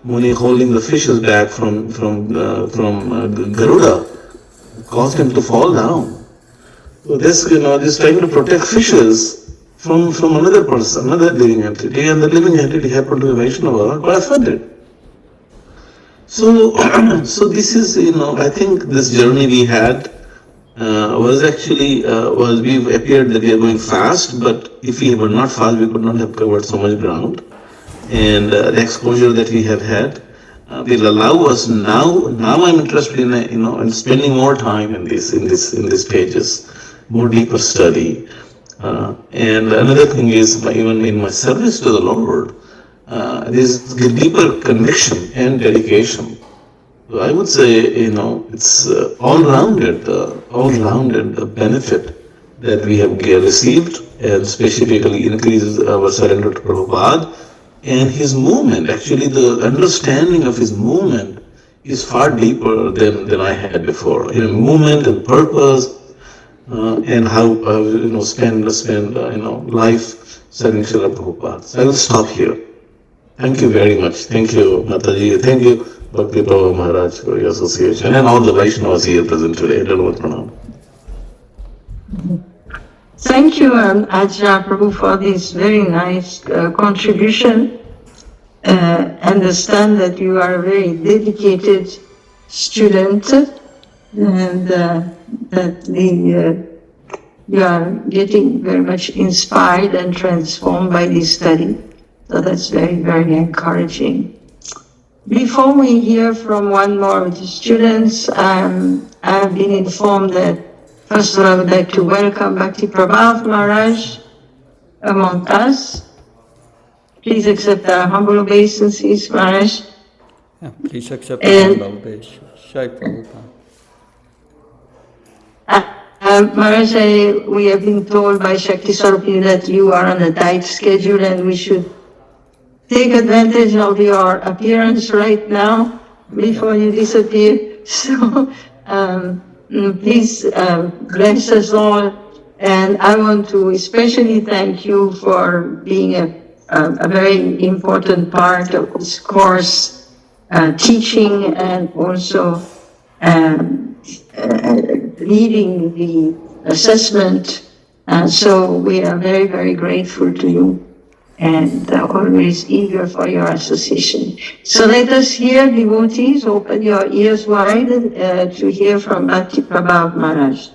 Muni holding the fishes back from Garuda caused him to fall down. So this trying to protect fishes from another person, another living entity, and the living entity happened to be Vaishnava, got offended. So, so this is, I think this journey we had was actually, we appeared that we are going fast, but if we were not fast, we could not have covered so much ground. And the exposure that we have had will allow us now I'm interested in spending more time in these pages, more deeper study. And another thing is, even in my service to the Lord, this deeper conviction and dedication. So I would say, it's all-rounded benefit that we have received, and specifically increases our surrender to Prabhupada. And his movement, actually the understanding of his movement is far deeper than I had before. Movement and purpose, and how spend life serving Srila Prabhupada. So I will stop here. Thank you very much. Thank you, Mataji. Thank you, Bhakti Prabhu Maharaj, for your association, and all the Vaishnavas here present today. Dhanavad Pranam. Thank you, Ajahn Prabhu, for this very nice contribution. Understand that you are a very dedicated student, and that you are getting very much inspired and transformed by this study. So that's very, very encouraging. Before we hear from one more of the students, I've been informed that first of all I would like to welcome Bhakti Prabhav Maharaj among us. Please accept our humble obeisances, Maharaj. Yeah, please accept our humble obeisance. Shai Prabhupada. Maharaj, we have been told by Shakti Sarupini that you are on a tight schedule and we should take advantage of your appearance right now before you disappear. So please bless us all. And I want to especially thank you for being a very important part of this course, teaching and also leading the assessment. So we are very, very grateful to you and always eager for your association. So let us hear, devotees, open your ears wide to hear from Bhakti Prabhav Maharaj.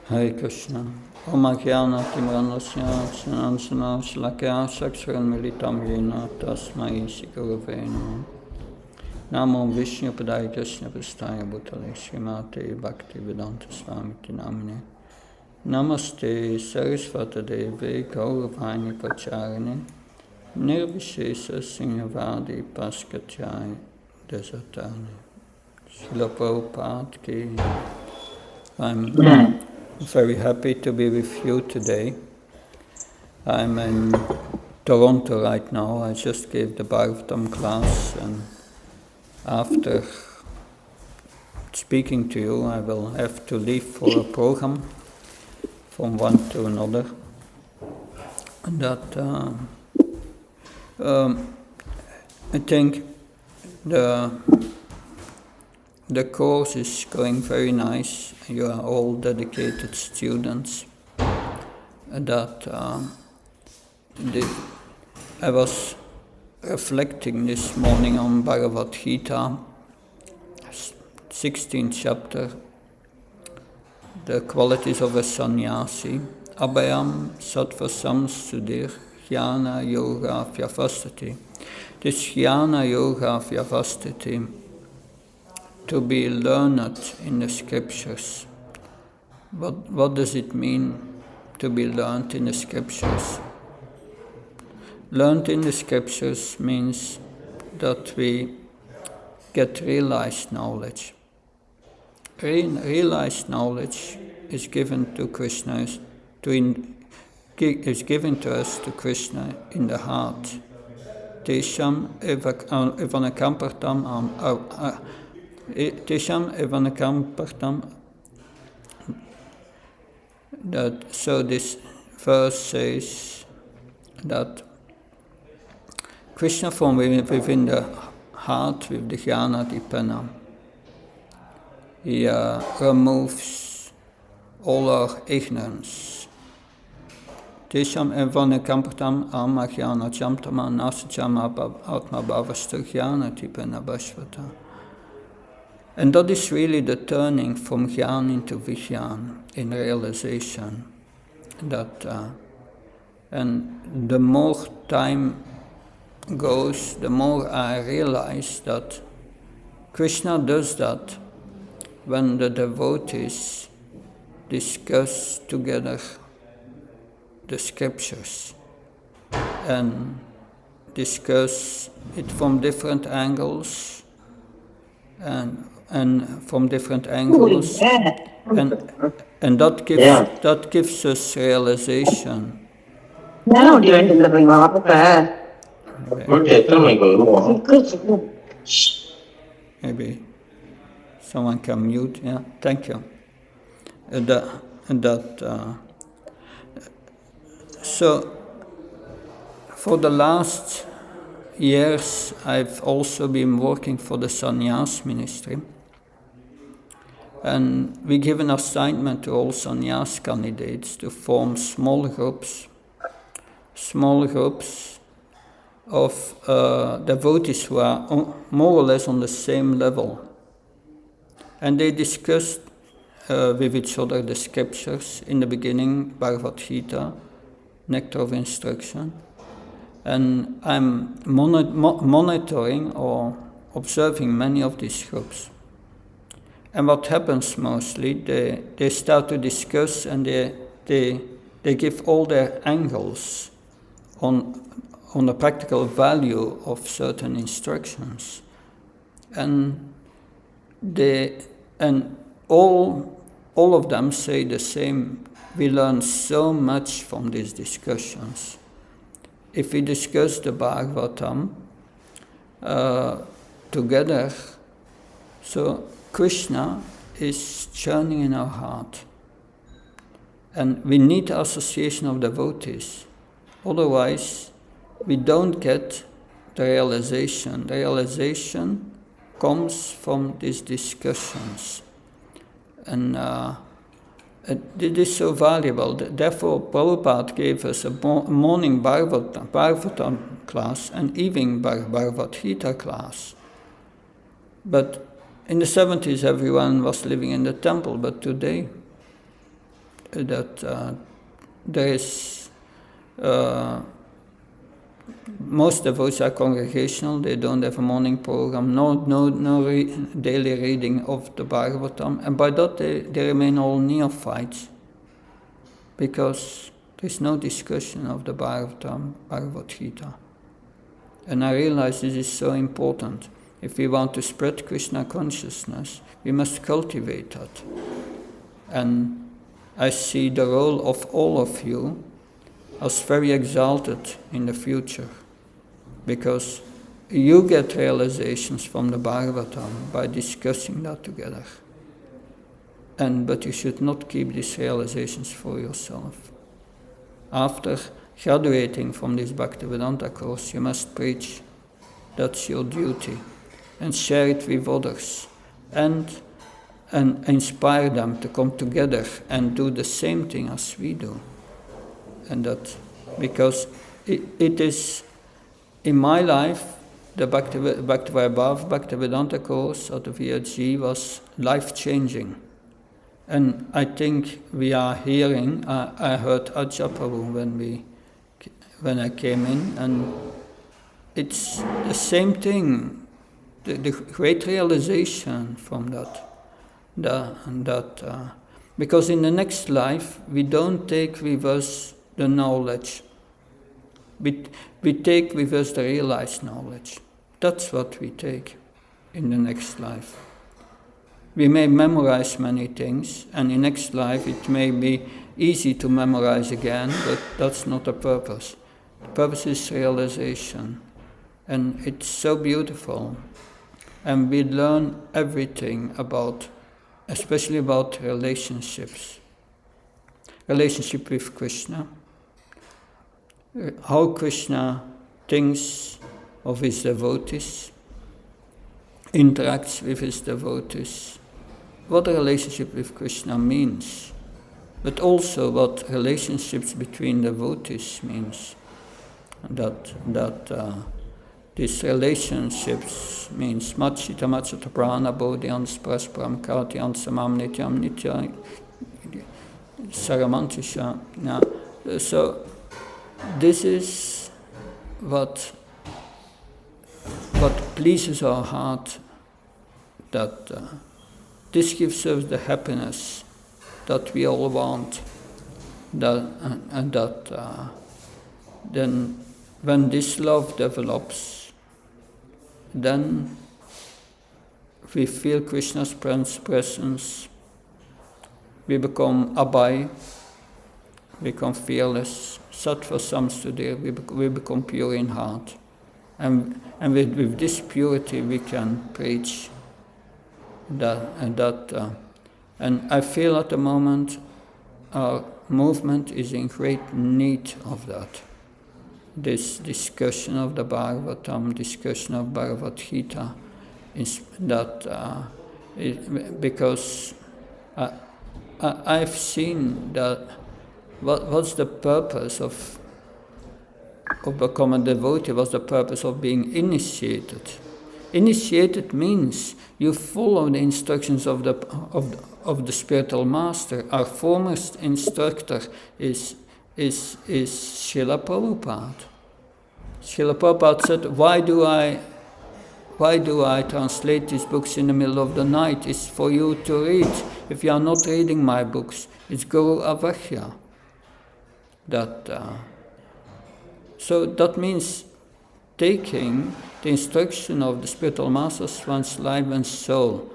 Hare Krishna. Om Ajnana Timranasya Sanansana Shlakya Saksaran Militam Yena Tasmai Shikagave Namo. Namo Vishnu Padaya Krishna Prastaya Bhutale Srimate Bhaktivedanta Swami Namine. Namaste Saraswata Devi Gauravani Pacharane Nirvishesa Sinhavadi Paskachai Desatane. Srila Prabhupada ki. I'm very happy to be with you today. I'm in Toronto right now. I just gave the Bhagavatam class, and after speaking to you I will have to leave for a program from one to another. And that I think the course is going very nice. You are all dedicated students. And that I was reflecting this morning on Bhagavad Gita, 16th chapter, the qualities of a sannyasi. Abhayam sattvasam sudhir jnana yoga vyavastati. This jnana yoga vyavastati, to be learned in the scriptures. What does it mean to be learned in the scriptures? Learned in the scriptures means that we get realized knowledge. Realized knowledge is given to Krishna, is given to us to Krishna in the heart. Tesham evanakam. So this verse says that Krishna from within the heart with the jnana dipana. He removes all our ignorance. Tesham evane kampatam ama jnana jamtama nasajama atma bhavastu jnana dipana bhashvata. And that is really the turning from jnana into vijnana in realization. That and the more time goes, the more I realize that Krishna does that when the devotees discuss together the scriptures and discuss it from different angles and from different angles and that gives us realization. Maybe someone can mute. Yeah, thank you. So for the last years, I've also been working for the sannyas ministry, and we give an assignment to all sannyas candidates to form small groups of devotees who are more or less on the same level. And they discussed with each other the scriptures, in the beginning, Bhagavad Gita, Nectar of Instruction. And I'm monitoring or observing many of these groups. And what happens mostly, they start to discuss and they give all their angles on the practical value of certain instructions. And all of them say the same. We learn so much from these discussions. If we discuss the Bhagavatam together, so Krishna is churning in our heart. And we need the association of devotees. Otherwise, we don't get the realization. The realization comes from these discussions. And it is so valuable. Therefore, Prabhupada gave us a morning Bhagavatam class and evening Bhagavad Gita class. But in the 70s, everyone was living in the temple. But today, there is most devotees are congregational. They don't have a morning program, no daily reading of the Bhagavatam, and by that they remain all neophytes, because there is no discussion of the Bhagavatam, Bhagavad Gita. And I realize this is so important. If we want to spread Krishna consciousness, we must cultivate that. And I see the role of all of you as very exalted in the future, because you get realizations from the Bhagavatam by discussing that together. But you should not keep these realizations for yourself. After graduating from this Bhaktivedanta course, you must preach. That's your duty. And share it with others. And inspire them to come together and do the same thing as we do. And that, because it is, in my life, the Bhaktivedanta course at the VHG was life-changing. And I think we are hearing, I heard Ajja Prabhu when I came in, and it's the same thing, the great realization from that. Because in the next life, we don't take with us the knowledge. We take with us the realized knowledge. That's what we take in the next life. We may memorize many things, and in next life it may be easy to memorize again, but that's not the purpose. The purpose is realization. And it's so beautiful. And we learn everything about, especially about relationships. Relationship with Krishna. How Krishna thinks of his devotees, interacts with his devotees, what a relationship with Krishna means, but also what relationships between devotees means. That these relationships means Machita Machita Prana Bodhyans Praspram Kartyans Samam Nityam Nitya Saramantisha. So this is what pleases our heart, that this gives us the happiness that we all want, then when this love develops, then we feel Krishna's presence, we become Abhay, we become fearless, Sattva Samsudhir, we become pure in heart. And with this purity we can preach and I feel at the moment our movement is in great need of that. This discussion of the Bhagavatam, discussion of Bhagavad Gita, because I've seen that what's the purpose of becoming a devotee, what's the purpose of being initiated. Initiated means you follow the instructions of the spiritual master. Our foremost instructor is Srila Prabhupada. Srila Prabhupada said, why do I translate these books in the middle of the night? It's for you to read. If you are not reading my books, it's Guru Avagya. So that means taking the instruction of the spiritual masters one's life and soul.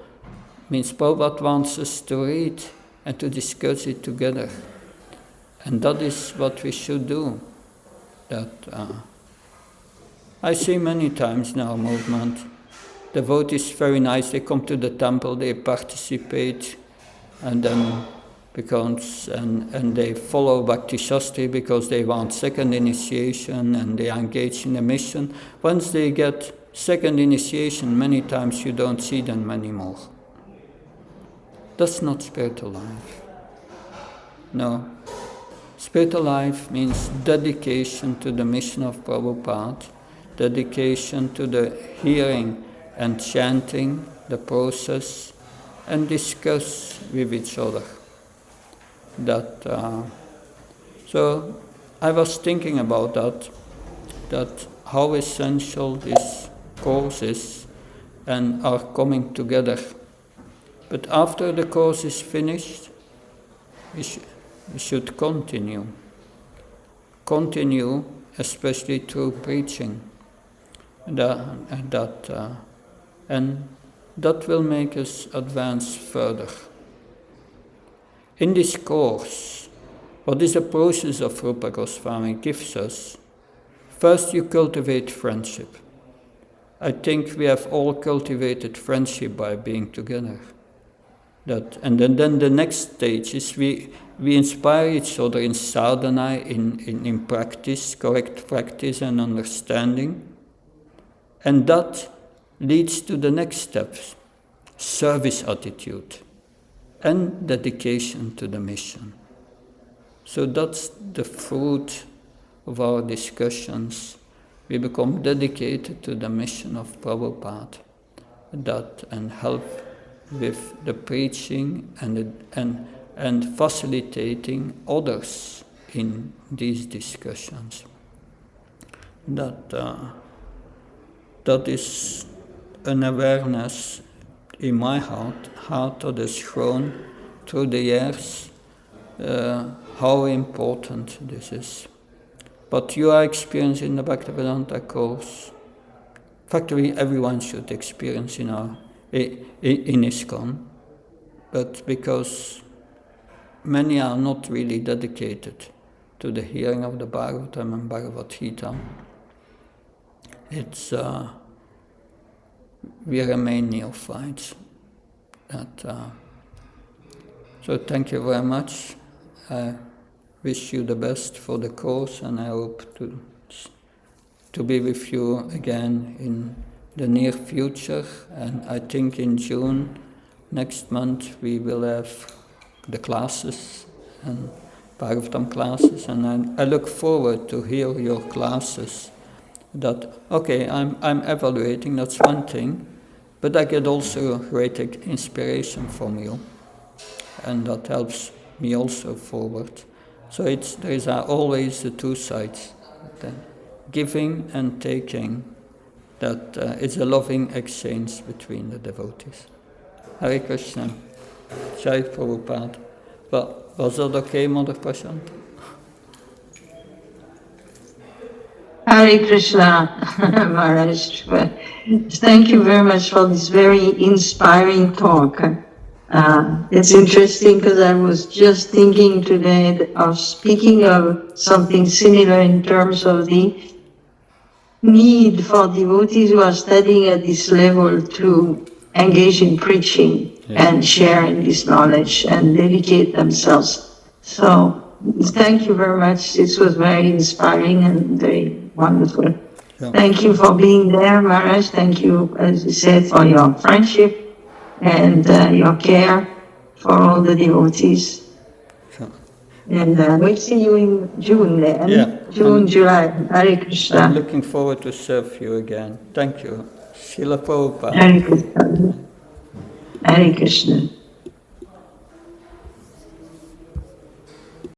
Means Prabhupada wants us to read and to discuss it together. And that is what we should do. I see many times in our movement, devotees very nice, they come to the temple, they participate, and then and they follow Bhakti Shastri because they want second initiation and they are engaged in a mission. Once they get second initiation, many times you don't see them anymore. That's not spiritual life. No. Spiritual life means dedication to the mission of Prabhupada, dedication to the hearing and chanting, the process, and discuss with each other. So I was thinking about that how essential this course is and are coming together. But after the course is finished, we should continue. Continue, especially through preaching. And that will make us advance further. In this course, what is the process of Rupa Goswami gives us? First, you cultivate friendship. I think we have all cultivated friendship by being together. And then the next stage is we inspire each other in sadhana, in practice, correct practice and understanding. And that leads to the next steps, service attitude and dedication to the mission. So that's the fruit of our discussions. We become dedicated to the mission of Prabhupada, and help with the preaching and facilitating others in these discussions. That is an awareness in my heart that has grown through the years, how important this is. But you are experiencing the Bhaktivedanta course. In fact, everyone should experience in ISKCON, but because many are not really dedicated to the hearing of the Bhagavatam and Bhagavad Gita, we remain neophytes. So thank you very much. I wish you the best for the course, and I hope to to be with you again in the near future. And I think in June next month we will have the classes and Bhagavatam classes, and I look forward to hear your classes. That okay, I'm evaluating, that's one thing, but I get also great inspiration from you, and that helps me also forward. So there is always the two sides, the giving and taking. That it's a loving exchange between the devotees. Hare Krishna. Jai Prabhupada. Was that okay, Mother Prashant? Hare Krishna, Maharaj. Thank you very much for this very inspiring talk. It's interesting because I was just thinking today of speaking of something similar in terms of the need for devotees who are studying at this level to engage in preaching and sharing this knowledge and dedicate themselves. So thank you very much. This was very inspiring and very wonderful. Yeah. Thank you for being there, Maharaj. Thank you, as you said, for your friendship and your care for all the devotees. Sure. And we'll see you in June then. Yeah. June, July. Hare Krishna. I'm looking forward to serve you again. Thank you. Srila Prabhupada. Hare Krishna. Hare Krishna.